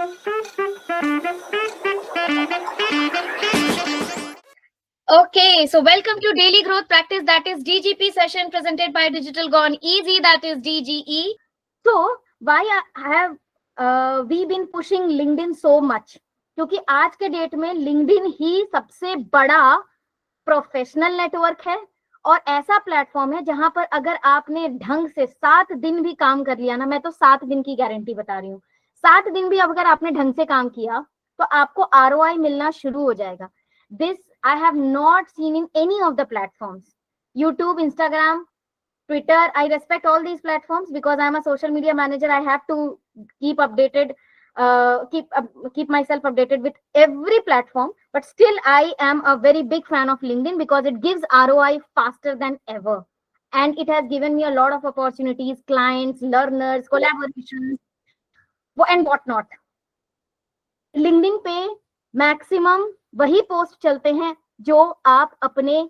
Okay, so welcome to Daily Growth Practice, that is DGP session presented by Digital Gone Easy, that is DGE. So why have we been pushing LinkedIn so much? क्योंकि आज के date में LinkedIn ही सबसे बड़ा professional network है और ऐसा platform है जहां पर अगर आपने ढंग से 7 दिन भी काम कर लिया ना, मैं तो 7 दिन की गारंटी बता रही हूँ, 7 दिन भी अगर आपने ढंग से काम किया तो आपको ROI मिलना शुरू हो जाएगा. This I have not seen in any of the platforms. YouTube, Instagram, Twitter, I respect all these platforms because I am a social media manager. I have to keep updated, keep myself updated with every platform. But still, I am a very big fan of LinkedIn because it gives ROI faster than ever, and it has given me a lot of opportunities, clients, learners, collaborations, and whatnot. LinkedIn पे maximum वही post चलते हैं जो आप अपने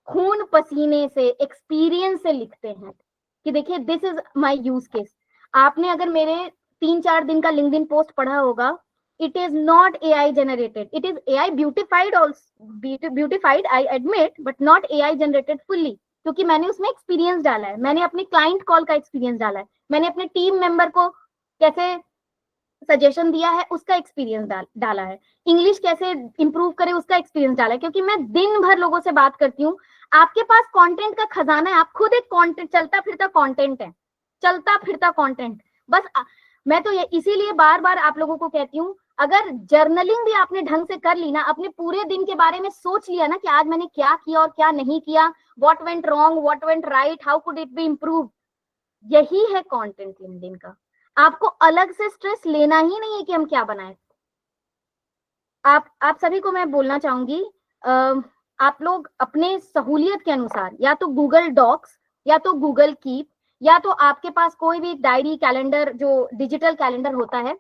खून पसीने से, एक्सपीरियंस से लिखते हैं कि देखिए this is my use case. आपने अगर मेरे 3-4 दिन का लिंक्डइन पोस्ट पढ़ा होगा, it is not AI generated, it is AI beautified, also beautified I admit, but not AI generated fully, क्योंकि मैंने उसमें एक्सपीरियंस डाला है, मैंने अपने क्लाइंट कॉल का एक्सपीरियंस डाला है, मैंने अपने टीम मेंबर को कैसे सजेशन दिया है उसका एक्सपीरियंस डाला है, इंग्लिश कैसे इंप्रूव करे उसका एक्सपीरियंस डाला है, क्योंकि मैं दिन भर लोगों से बात करती हूँ. आपके पास कंटेंट का खजाना है, आप खुद एक कंटेंट, चलता फिरता कंटेंट है, चलता फिरता कंटेंट. बस मैं तो इसीलिए बार बार आप लोगों को कहती हूँ, अगर जर्नलिंग भी आपने ढंग से कर ली ना, अपने पूरे दिन के बारे में सोच लिया ना कि आज मैंने क्या किया और क्या नहीं किया, what went wrong, what went right, how could it be improve, यही है कंटेंट लिंक्डइन का. आपको अलग से स्ट्रेस लेना ही नहीं है कि हम क्या बनाए. आप सभी को मैं बोलना चाहूंगी, आप लोग अपने सहूलियत के अनुसार या तो गूगल डॉक्स या तो गूगल कीप या तो आपके पास कोई भी डायरी, कैलेंडर, जो डिजिटल कैलेंडर होता है,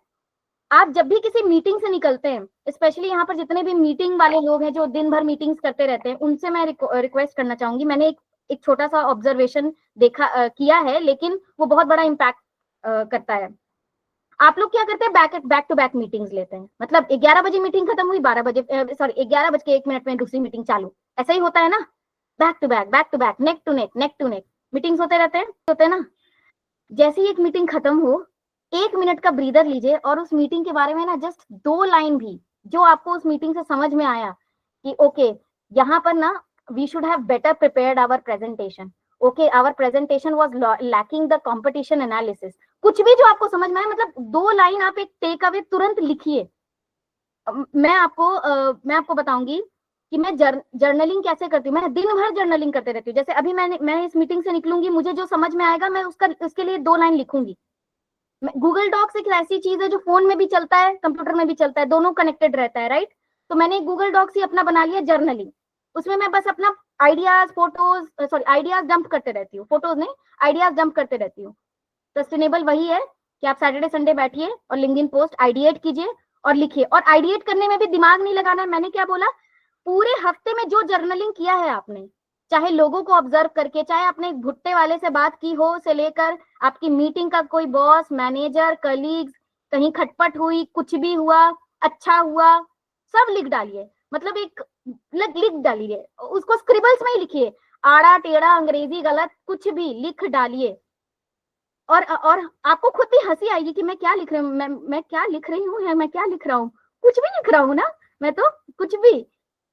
आप जब भी किसी मीटिंग से निकलते हैं, स्पेशली यहाँ पर जितने भी मीटिंग वाले लोग हैं जो दिन भर मीटिंग्स करते रहते हैं, उनसे मैं रिक्वेस्ट करना चाहूंगी. मैंने एक छोटा सा ऑब्जर्वेशन किया है, लेकिन वो बहुत बड़ा इम्पैक्ट करता है. आप लोग क्या करते हैं, बैक टू बैक मीटिंग्स लेते हैं, मतलब 11 बजे मीटिंग खत्म हुई, 12 बजे, सॉरी 11:01 में दूसरी मीटिंग चालू, ऐसा ही होता है ना, back to back, neck to neck meetings होते रहते हैं ना. जैसे ही एक मीटिंग खत्म हो, 1 मिनट का ब्रीदर लीजिए और उस मीटिंग के बारे में ना जस्ट 2 लाइन भी जो आपको उस मीटिंग से समझ में आया कि ओके, यहाँ पर ना we should have better prepared our presentation, okay our presentation was lacking the competition analysis, कुछ भी जो आपको समझ में आए, मतलब 2 लाइन आप एक टेक अवे तुरंत लिखिए. मैं आपको बताऊंगी कि मैं जर्नलिंग कैसे करती हूँ. मैं दिन भर जर्नलिंग करते रहती हूँ. जैसे अभी मैं इस मीटिंग से निकलूंगी, मुझे जो समझ में आएगा मैं उसके लिए 2 लाइन लिखूंगी. गूगल डॉक्स एक ऐसी चीज है जो फोन में भी चलता है, कंप्यूटर में भी चलता है, दोनों कनेक्टेड रहता है, राइट. तो मैंने गूगल डॉक्स ही अपना बना लिया जर्नलिंग. उसमें मैं बस अपना आइडियाज डंप करते रहती हूँ, फोटोज नहीं, आइडियाज डंप करते रहती हूँ. सस्टेनेबल वही है कि आप सैटरडे संडे बैठिए और लिंक्डइन पोस्ट आइडिएट कीजिए और लिखिए. और आइडिएट करने में भी दिमाग नहीं लगाना है. मैंने क्या बोला, पूरे हफ्ते में जो जर्नलिंग किया है आपने, चाहे लोगों को ऑब्जर्व करके, चाहे अपने भुट्टे वाले से बात की हो से लेकर आपकी मीटिंग का कोई बॉस, मैनेजर, कलीग्स, कहीं खटपट हुई, कुछ भी हुआ, अच्छा हुआ, सब लिख डालिए. मतलब एक लिख डालिए, उसको स्क्रिबल्स में ही लिखिए, आड़ा टेढ़ा अंग्रेजी गलत कुछ भी लिख डालिए. और आपको खुद भी हंसी आएगी कि मैं क्या लिख रही हूँ, मैं क्या लिख रही हूँ, या मैं क्या लिख रहा हूँ, कुछ भी लिख रहा हूँ ना, मैं तो कुछ भी.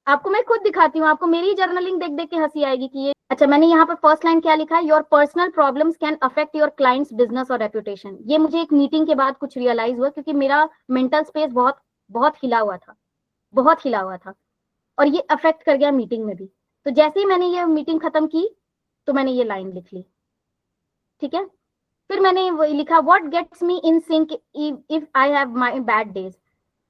आपको मैं खुद दिखाती हूँ, आपको मेरी जर्नलिंग देख देख के हंसी आएगी कि ये अच्छा. मैंने यहाँ पर फर्स्ट लाइन क्या लिखा है, your personal problems can affect your clients business और रेपुटेशन. ये मुझे एक मीटिंग के बाद कुछ रियलाइज हुआ, क्योंकि मेरा मेंटल स्पेस बहुत बहुत हिला हुआ था, बहुत हिला हुआ था, और ये अफेक्ट कर गया मीटिंग में भी. तो जैसे ही मैंने ये मीटिंग खत्म की तो मैंने ये लाइन लिख ली, ठीक है. फिर मैंने लिखा, what gets me in sync if I have my bad days.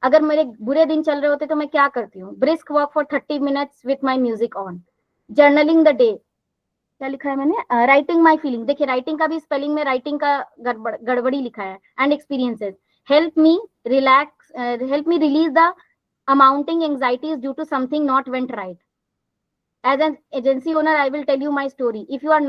अगर मेरे बुरे दिन चल रहे होते तो मैं क्या करती हूँ, brisk walk for 30 minutes with my music on, journaling the day. क्या लिखा है मैंने, राइटिंग माय फीलिंग. देखिए राइटिंग का भी स्पेलिंग में राइटिंग का गड़बड़ी लिखा है. And experiences help me relax, help me release the amounting anxieties due to something not went right. As an agency owner, I will tell you my story. If you are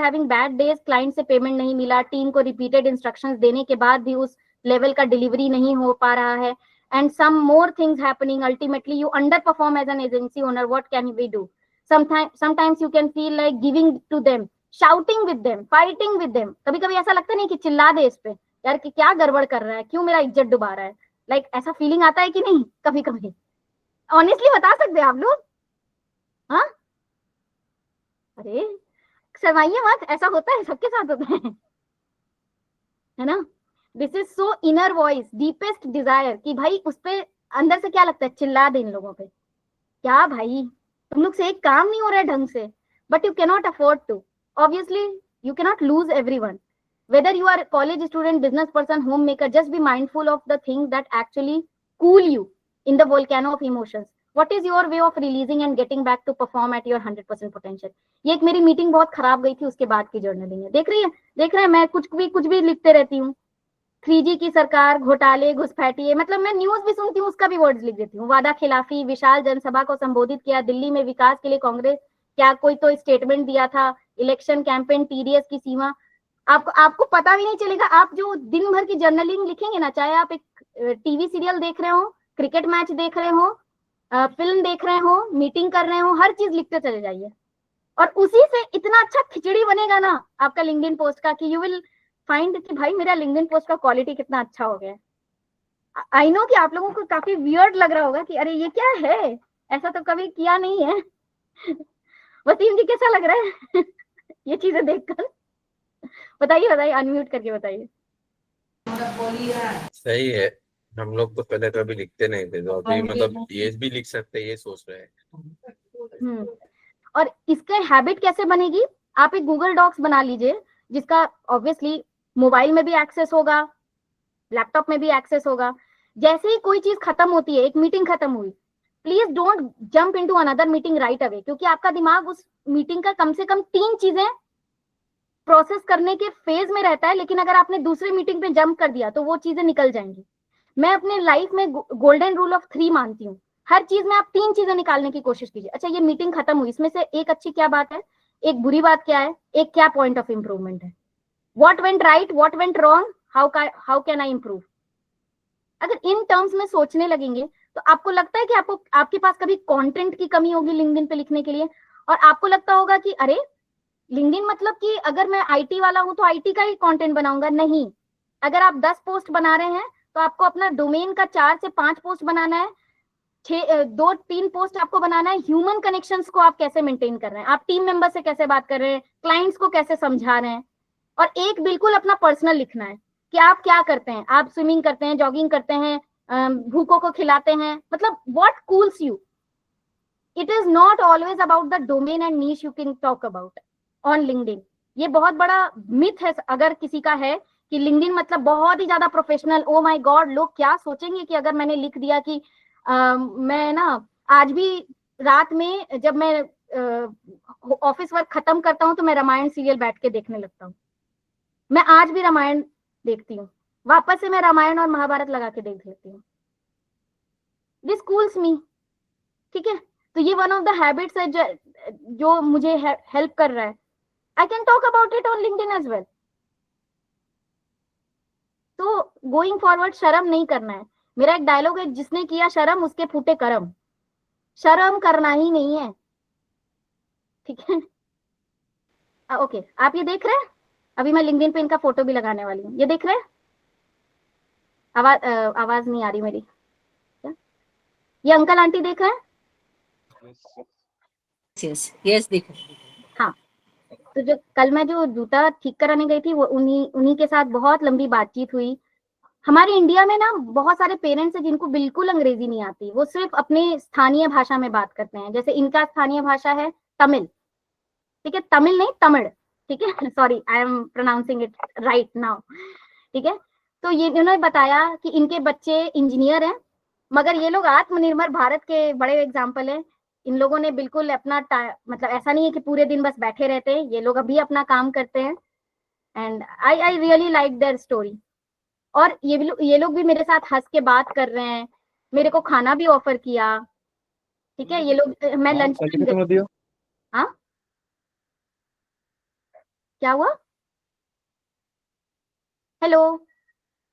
having bad days, client से payment नहीं मिला, team को repeated instructions देने के बाद भी उस level का डिलीवरी नहीं हो पा रहा है, and some more things happening. Ultimately you underperform as an agency owner. What can we do? Sometimes you can feel like giving to them, shouting with them, fighting with them. कभी कभी ऐसा लगता नहीं कि चिल्ला दे इस पे, यार कि क्या गड़बड़ कर रहा है, क्यों मेरा इज्जत डुबा रहा है. लाइक ऐसा फीलिंग आता है कि नहीं कभी कभी? ऑनेस्टली बता सकते हैं आप लोग? हाँ, अरे शर्माइए मत, ऐसा होता है, सबके साथ होता है ना. This is so inner voice, deepest desire, कि भाई उस पे अंदर से क्या लगता है, चिल्ला दे इन लोगों पे. क्या भाई, तुम लोग से एक काम नहीं हो रहा है ढंग से, but you cannot afford to. Obviously you cannot lose everyone. whether you are a college student, business person, homemaker, just be mindful of the things that actually cool you in the volcano of emotions. What is your way of releasing and getting back to perform at your 100% potential? ये एक मेरी meeting बहुत खराब गई थी, उसके बाद की जर्नलिंग है. देख रहे हैं, मैं कुछ भी लिखते रहती हूँ. 3G की सरकार, घोटाले, घुसपैठिए, मतलब मैं न्यूज भी सुनती हूँ, उसका भी वर्ड्स लिख देती हूँ. वादा खिलाफी, विशाल जनसभा को संबोधित किया, दिल्ली में विकास के लिए कांग्रेस, क्या कोई तो स्टेटमेंट दिया था, इलेक्शन कैंपेन, TDS की सीमा. आपको पता भी नहीं चलेगा. आप जो दिन भर की जर्नलिंग लिखेंगे ना, चाहे आप एक टीवी सीरियल देख रहे हो, क्रिकेट मैच देख रहे हो, फिल्म देख रहे हो, मीटिंग कर रहे हो, हर चीज लिखते चले जाइए. और उसी से इतना अच्छा खिचड़ी बनेगा ना आपका लिंक्डइन पोस्ट का, कि यू विल फाइंड कि भाई मेरा लिंक्डइन पोस्ट का क्वालिटी कितना अच्छा हो गया. आई नो कि आप लोगों को काफी वियर्ड लग रहा होगा कि अरे ये क्या है, ऐसा तो कभी किया नहीं है. वसीम जी कैसा लग रहा है ये चीजें देखकर? बताइए, अनम्यूट करके बताइए. सही है. हम लोग तो पहले कभी लिखते नहीं थे, तो अभी मतलब ये भी लिख सकते हैं, ये सोच रहे हैं. और इसके हैबिट कैसे बनेगी? आप एक गूगल डॉक्स बना लीजिए, जिसका ऑब्वियसली मोबाइल में भी एक्सेस होगा, लैपटॉप में भी एक्सेस होगा. जैसे ही कोई चीज खत्म होती है, एक मीटिंग खत्म हुई, please don't jump into another meeting right away, क्योंकि आपका दिमाग उस मीटिंग का कम से कम 3 चीजें प्रोसेस करने के फेज में रहता है. लेकिन अगर आपने दूसरे मीटिंग पे जंप कर दिया तो वो चीजें निकल जाएंगी. मैं अपने लाइफ में गोल्डन रूल ऑफ 3 मानती हूँ. हर चीज में आप 3 चीजें निकालने की कोशिश कीजिए. अच्छा, ये मीटिंग खत्म हुई, इसमें से एक अच्छी क्या बात है, एक बुरी बात क्या है, एक क्या पॉइंट ऑफ इंप्रूवमेंट है. What went right, what went wrong, how can I improve. अगर इन टर्म्स में सोचने लगेंगे तो आपको लगता है कि आपके पास कभी कंटेंट की कमी होगी लिंक्डइन पे लिखने के लिए. और आपको लगता होगा कि अरे लिंक्डइन मतलब कि अगर मैं IT वाला हूं तो IT का ही कंटेंट बनाऊंगा. नहीं, अगर आप 10 पोस्ट बना रहे हैं तो आपको अपना डोमेन का 4 से 5 पोस्ट बनाना है. 2-3 पोस्ट आपको बनाना है ह्यूमन कनेक्शंस को आप कैसे मेंटेन कर रहे हैं, आप टीम मेंबर से कैसे बात कर रहे हैं, क्लाइंट्स को कैसे समझा रहे हैं. और एक बिल्कुल अपना पर्सनल लिखना है कि आप क्या करते हैं. आप स्विमिंग करते हैं, जॉगिंग करते हैं, भूखों को खिलाते हैं, मतलब what cools you. It is not always about the domain and niche you can talk about on LinkedIn. ये बहुत बड़ा मिथ है अगर किसी का है कि लिंक्डइन मतलब बहुत ही ज्यादा प्रोफेशनल. ओ माय गॉड, लोग क्या सोचेंगे कि अगर मैंने लिख दिया कि मैं ना आज भी रात में जब मैं ऑफिस वर्क खत्म करता हूँ तो मैं रामायण सीरियल बैठ के देखने लगता हूँ. मैं आज भी रामायण देखती हूँ, वापस से मैं रामायण और महाभारत लगा के देख लेती हूँ. दिस कूल्स मी. ठीक है, तो ये वन ऑफ द हैबिट्स है जो मुझे हेल्प कर रहा है. I can talk about it on LinkedIn as well. तो गोइंग फॉरवर्ड शर्म नहीं करना है. मेरा एक डायलॉग है, जिसने किया शर्म उसके फूटे करम. शर्म करना ही नहीं है. ठीक है, ओके. आप ये देख रहे हैं, अभी मैं लिंक्डइन पे इनका फोटो भी लगाने वाली हूँ. ये देख रहे हैं, आवाज नहीं आ रही मेरी. ये अंकल आंटी देख रहे हैं? यस देखो. हाँ, तो जो कल मैं जो जूता ठीक कराने गई थी वो उन्हीं के साथ बहुत लंबी बातचीत हुई. हमारे इंडिया में ना बहुत सारे पेरेंट्स हैं जिनको बिल्कुल अंग्रेजी नहीं आती, वो सिर्फ अपने स्थानीय भाषा में बात करते हैं. जैसे इनका स्थानीय भाषा है तमिल. ठीक है, तमिल नहीं, तमिल. ठीक है, sorry, I am pronouncing it right now. ठीक है, तो ये इन्होंने बताया कि इनके बच्चे इंजीनियर हैं, मगर ये लोग आत्मनिर्भर भारत के बड़े एग्जाम्पल हैं. इन लोगों ने बिल्कुल अपना मतलब ऐसा नहीं है कि पूरे दिन बस बैठे रहते हैं, ये लोग अभी अपना काम करते हैं. And I really like their story. और ये लोग भी मेरे साथ हंस के बात कर रहे हैं, मेरे को खाना भी ऑफर किया. ठीक है, ये लोग, मैं लंच. हाँ, क्या हुआ? हेलो,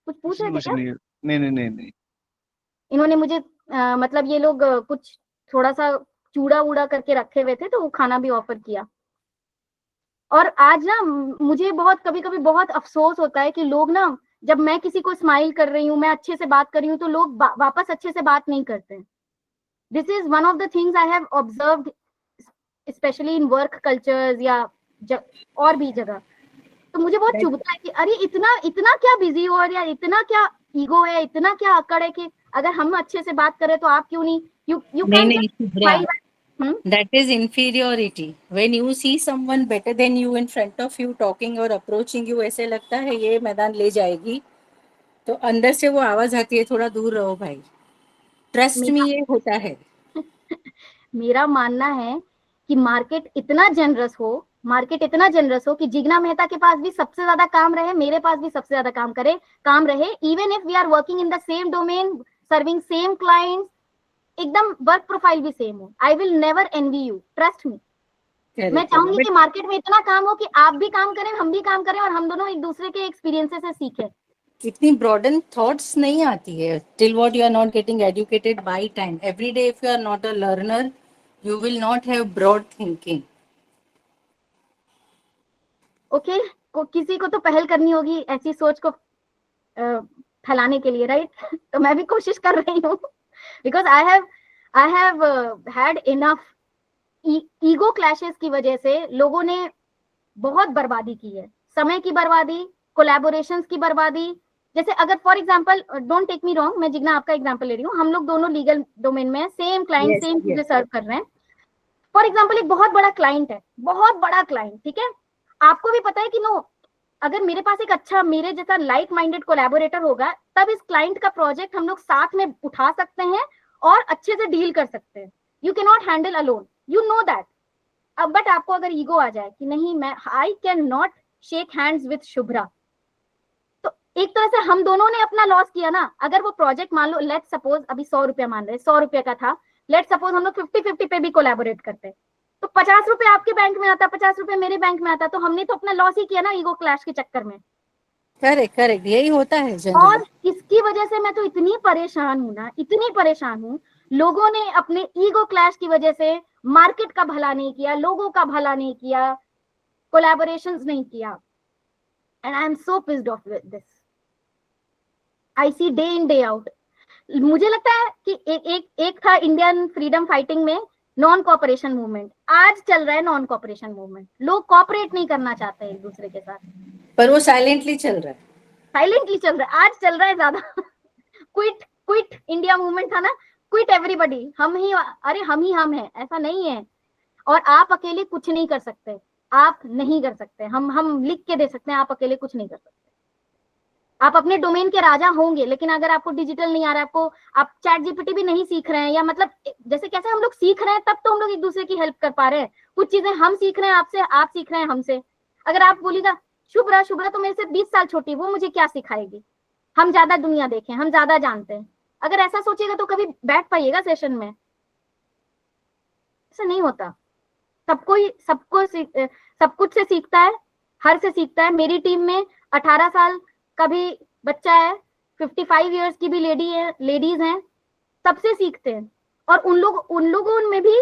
कुछ पूछ रहे थे कुछ क्या? नहीं, नहीं नहीं नहीं नहीं। इन्होंने मुझे मतलब ये लोग कुछ थोड़ा सा चूड़ा वूड़ा करके रखे हुए थे, तो वो खाना भी ऑफर किया। और आज ना मुझे बहुत कभी कभी बहुत अफसोस होता है कि लोग ना, जब मैं किसी को स्माइल कर रही हूँ, मैं अच्छे से बात कर रही हूँ, तो लोग वापस अच्छे से बात नहीं करते हैं। This is one of the things I have observed specially in work cultures या और भी जगह। तो मुझे बहुत चुभता है कि अरे इतना इतना क्या बिजी हो, और या इतना क्या ईगो है, इतना क्या अकड़ है कि अगर हम अच्छे से बात करें तो आप क्यों नहीं, यू कैन नहीं, Shubhra, that is inferiority. When you see someone better than you in front of you talking or approaching you, ऐसे लगता है ये मैदान ले जाएगी, तो अंदर से वो आवाज आती है थोड़ा दूर रहो भाई। ट्रस्ट में ये होता है। मेरा मानना है कि मार्केट इतना जनरस हो कि जिग्ना मेहता के पास भी सबसे ज्यादा काम रहे, मेरे पास भी सबसे ज्यादा काम रहे, even if we are working in the same domain, serving same clients, एकदम वर्क प्रोफाइल भी सेम हो। I will never envy you, trust me. मैं चाहूंगी कि मार्केट में इतना काम हो कि आप भी काम करें, हम भी काम करें, और हम दोनों एक दूसरे के एक्सपीरियंसेस से सीखें। इतनी ब्रॉडन थॉट्स नहीं आती है till what you are not getting educated by time. Every day if you are not a learner, you will not have broad thinking. Okay, किसी को तो पहल करनी होगी ऐसी सोच को फैलाने के लिए, राइट? तो मैं भी कोशिश कर रही हूँ, because I have had enough. Ego clashes की वजह से लोगों ने बहुत बर्बादी की है, समय की बर्बादी, कोलैबोरेशंस की बर्बादी। जैसे अगर for example, don't take me wrong, मैं जिग्ना आपका एग्जांपल ले रही हूँ, हम लोग दोनों लीगल डोमेन में सेम क्लाइंट, सेम चीजें सर्व कर रहे हैं। फॉर एग्जांपल एक बहुत बड़ा क्लाइंट है, बहुत बड़ा क्लाइंट, ठीक है, आपको भी पता है कि नो, अगर मेरे पास एक अच्छा मेरे जैसा लाइक माइंडेड कोलैबोरेटर होगा, तब इस क्लाइंट का प्रोजेक्ट हम लोग साथ में उठा सकते हैं और अच्छे से डील कर सकते हैं। You can not handle alone, you know that. अब बट आपको अगर ईगो आ जाए कि नहीं, मैं I can not shake hands with Shubhra, तो एक तरह से हम दोनों ने अपना लॉस किया ना। अगर वो प्रोजेक्ट मान लो, लेट सपोज अभी 100 रुपया मान रहे, 100 रुपये का था, लेट सपोज हम लोग 50-50 पे भी कोलैबोरेट करते, तो 50 रुपए आपके बैंक में आता, 50 रुपए मेरे बैंक में आता, तो हमने तो अपना लॉस ही किया ना ईगो क्लैश के चक्कर में। करेक्ट, यही होता है जनरली। और इसकी वजह से मैं तो इतनी परेशान हूं ना, इतनी परेशान हूं। लोगों ने अपने ईगो क्लैश की वजह से मार्केट का भला नहीं किया, लोगों का भला नहीं किया, कोलैबोरेशंस नहीं किया, and I am so pissed off with this. I see day in day out. मुझे लगता है कि एक था इंडियन फ्रीडम फाइटिंग में नॉन कॉपरेशन मूवमेंट, आज चल रहा है नॉन कॉपरेशन मूवमेंट। लोग कॉपरेट नहीं करना चाहते हैं एक दूसरे के साथ, पर वो साइलेंटली चल रहा है, साइलेंटली चल रहा है, आज चल रहा है ज्यादा। क्विट इंडिया मूवमेंट था ना, क्विट एवरीबॉडी, हम ही, अरे हम हैं, ऐसा नहीं है। और आप अकेले कुछ नहीं कर सकते, आप नहीं कर सकते, हम लिख के दे सकते हैं, आप अकेले कुछ नहीं कर सकते। आप अपने डोमेन के राजा होंगे, लेकिन अगर आपको डिजिटल नहीं आ रहा है, आपको आप चैट जीपीटी भी नहीं सीख रहे हैं, या मतलब जैसे कैसे हम लोग सीख रहे हैं, तब तो हम लोग एक दूसरे की हेल्प कर पा रहे हैं। कुछ चीजें हम सीख रहे हैं आपसे, आप सीख रहे हैं हमसे। अगर आप बोलिएगा शुभ्रा तो मेरे से 20 साल छोटी, वो मुझे क्या सिखाएगी, हम ज्यादा दुनिया देखें, हम ज्यादा जानते हैं, अगर ऐसा सोचिएगा तो कभी बैठ पाइएगा सेशन में? ऐसा नहीं होता। सब कुछ से सीखता है, हर से सीखता है। मेरी टीम में 18 साल का भी बच्चा है, 55 इयर्स की भी लेडीज हैं, सबसे सीखते हैं। और उन लोगों में भी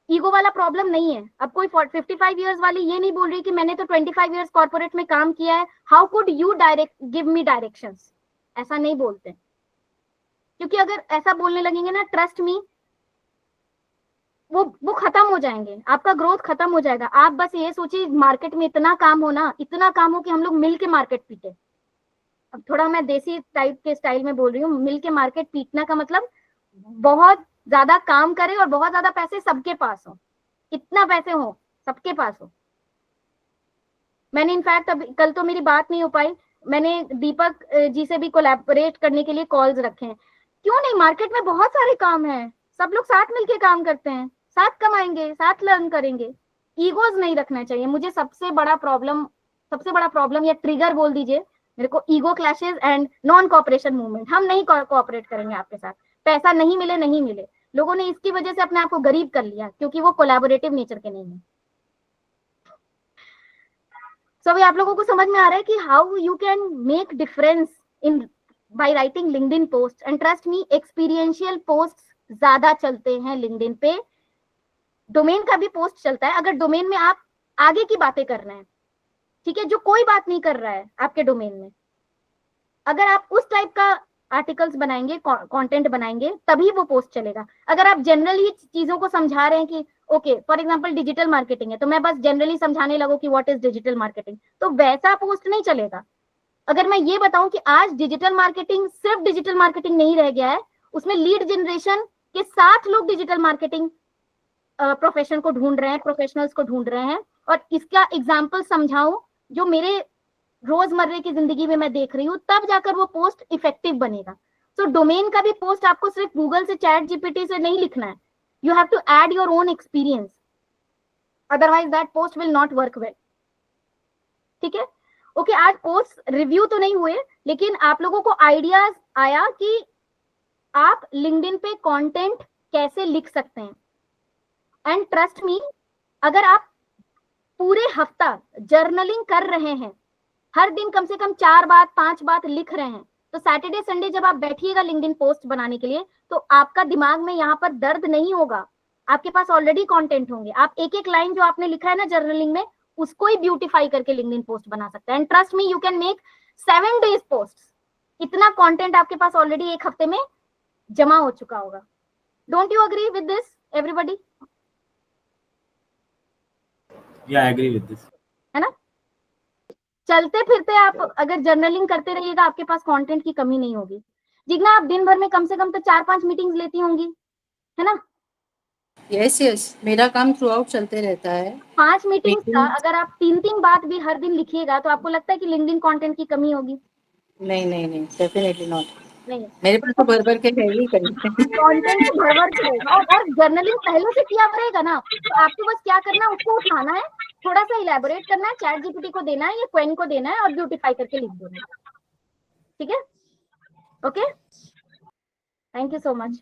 ईगो वाला प्रॉब्लम नहीं है। अब कोई 55 इयर्स वाली ये नहीं बोल रही कि मैंने तो 25 इयर्स कॉर्पोरेट में काम किया है, how could you give me directions, ऐसा नहीं बोलते। क्योंकि अगर ऐसा बोलने लगेंगे ना, ट्रस्ट मी, वो खत्म हो जाएंगे, आपका ग्रोथ खत्म हो जाएगा। आप बस ये सोचिए, मार्केट में इतना काम हो ना, इतना काम हो कि हम लोग मिल के मार्केट पीटे। अब थोड़ा मैं देसी टाइप के स्टाइल में बोल रही हूँ, मिल के मार्केट पीटना का मतलब बहुत ज्यादा काम करे और बहुत ज्यादा पैसे सबके पास हो, इतना पैसे हो सबके पास हो। मैंने इनफैक्ट अब कल तो मेरी बात नहीं हो पाई, मैंने दीपक जी से भी कोलैबोरेट करने के लिए कॉल्स रखे हैं। क्यों नहीं, मार्केट में बहुत सारे काम है, सब लोग साथ मिलके काम करते हैं, साथ कमाएंगे, साथ लर्न करेंगे। ईगोज नहीं रखना चाहिए। मुझे सबसे बड़ा प्रॉब्लम या ट्रिगर बोल दीजिए मेरे को, ego clashes and non cooperation movement. हम नहीं कोऑपरेट करेंगे आपके साथ, पैसा नहीं मिले। लोगों ने इसकी वजह से अपने आप को गरीब कर लिया, क्योंकि वो कोलैबोरेटिव नेचर के नहीं है। सो अभी आप लोगों को समझ में आ रहा है कि how you can make difference in by writing LinkedIn posts, and trust me, experiential posts ज्यादा चलते हैं LinkedIn पे। डोमेन का भी पोस्ट चलता है, अगर डोमेन में आप आगे की बातें कर रहे हैं, ठीक है, जो कोई बात नहीं कर रहा है आपके डोमेन में, अगर आप उस टाइप का आर्टिकल्स बनाएंगे, कंटेंट बनाएंगे, तभी वो पोस्ट चलेगा। अगर आप जनरली चीजों को समझा रहे हैं कि okay for example digital marketing है, तो मैं बस जनरली समझाने लगूं कि व्हाट इज डिजिटल मार्केटिंग, तो वैसा पोस्ट नहीं चलेगा। अगर मैं ये बताऊं कि आज डिजिटल मार्केटिंग सिर्फ डिजिटल मार्केटिंग नहीं रह गया है, उसमें लीड जनरेशन के साथ लोग डिजिटल मार्केटिंग प्रोफेशन को ढूंढ रहे हैं, प्रोफेशनल्स को ढूंढ रहे हैं, और इसका एग्जाम्पल समझाऊं जो मेरे रोजमर्रे की जिंदगी में मैं देख रही हूँ, तब जाकर वो पोस्ट इफेक्टिव बनेगा। सो डोमेन का भी पोस्ट आपको सिर्फ गूगल से, चैट जीपीटी से नहीं लिखना है, you have to add your own experience, otherwise that post will not work well. ठीक है, ओके, आज पोस्ट रिव्यू तो नहीं हुए, लेकिन आप लोगों को आइडियाज आया कि आप लिंक्डइन पे कंटेंट कैसे लिख सकते हैं। एंड ट्रस्ट मी, अगर आप पूरे हफ्ता जर्नलिंग कर रहे हैं, हर दिन कम से कम 4 बात 5 बात लिख रहे हैं, तो सैटरडे संडे जब आप बैठिएगा लिंक्डइन पोस्ट बनाने के लिए, तो आपका दिमाग में यहाँ पर दर्द नहीं होगा, आपके पास ऑलरेडी कंटेंट होंगे। आप एक एक लाइन जो आपने लिखा है ना जर्नलिंग में, उसको ही ब्यूटीफाई करके लिंक्डइन पोस्ट बना सकते हैं। And trust me, you can make 7 days post. इतना कंटेंट आपके पास ऑलरेडी एक हफ्ते में जमा हो चुका होगा। Don't you agree with this everybody? Yeah, I agree with this. है ना? चलते फिरते आप अगर जर्नलिंग करते रहिएगा, आपके पास कंटेंट की कमी नहीं होगी। जितना आप दिन भर में कम से कम तो 4-5 मीटिंग्स लेती होंगी, है ना? यस, मेरा काम थ्रू आउट चलते रहता है। 5 मीटिंग्स का अगर आप 3-3 बात भी हर दिन लिखिएगा, तो आपको लगता है कि लिंक्डइन कंटेंट की कमी होगी? नहीं, डेफिनेटली नॉट। नहीं, मेरे पास तो भर के है ही कहीं। कंटेंट तो भर के रहेगा, और जर्नलिंग पहले से किया रहेगा ना, तो आपको बस क्या करना है, उसको उठाना है, थोड़ा सा इलेबोरेट करना है, चैट जीपीटी को देना है या क्वेन को देना है, और ब्यूटीफाई करके लिख देना है। ठीक है, okay, thank you so much.